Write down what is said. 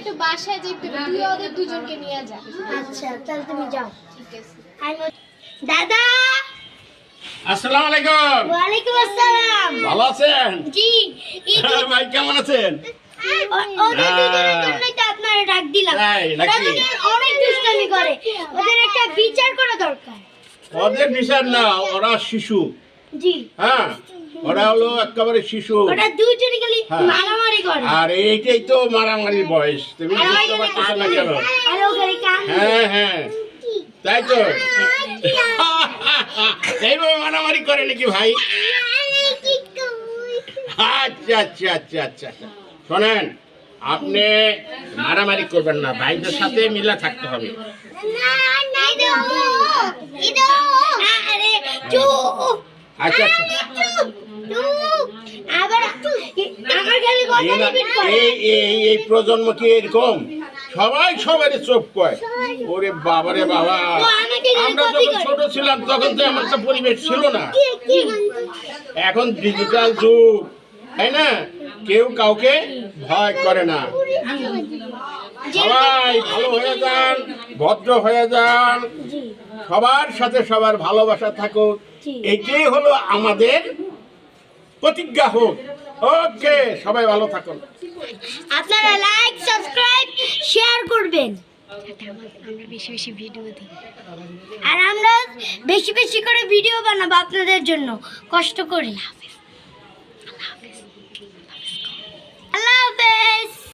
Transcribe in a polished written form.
একটু বাসায় যেতে হবে, তুই ওদের দুজনকে নিয়ে যা। আচ্ছা তাহলে তুমি যাও। ঠিক আছে। দাদা আসসালামু আলাইকুম। ওয়ালাইকুম আসসালাম। ভালো আছেন? জি ভাই কেমন আছেন? ওদের দুজনের জন্যই তো আপনারা ডাক দিলাম। তাই নাকি? ওরা অনেক দুষ্টামি করে, ওদের একটা বিচার করা দরকার। ওদের বিচার না, ওরা শিশু। জি হ্যাঁ, ওরা হলো একেবারে শিশু। ওরা দুইজনই খালি হ্যাঁ। মারামারি করে। আর এইটাই তো মারামারির বয়স, তুমি আর ওই বুঝতে খালি পারছো না কেন? আর ও খালি কান্দে। হ্যাঁ হ্যাঁ, তাই তো। এইভাবে মারামারি করে নাকি ভাই? আচ্ছা আচ্ছা আচ্ছা আচ্ছা, শোনেন, আপনি মারামারি করবেন না, ভাইদের সাথে মিলা থাকতে হবে। আরে চুপ। আচ্ছা আচ্ছা, আবার আমার খালি কথা এই না, রিপিট করে। এই প্রজন্ম কি এরকম? সবাই সবারই চোখ কয়। ওরে বাবা রে বাবা, ও আমাকে খালি আমরা কপি যখন করে। ছোট ছিলাম তখন তো এমন একটা পরিবেশ ছিল না। এখন ডিজিটাল যুগ, তাই না? কেউ কাউকে ভয় করে না। সবাই ভালো হয়ে যান, ভদ্র হয়ে যান, জি সবার সাথে সবার ভালোবাসা থাকুক, জি। এটাই হলো আমাদের প্রতিজ্ঞা হোক। ওকে, সবাই ভালো থাকুন। আপনারা লাইক সাবস্ক্রাইব শেয়ার করবেন। আমরা বেশি বেশি ভিডিও দিই। আর আমরা বেশি বেশি করে ভিডিও বানাবো আপনাদের জন্য, কষ্ট করি।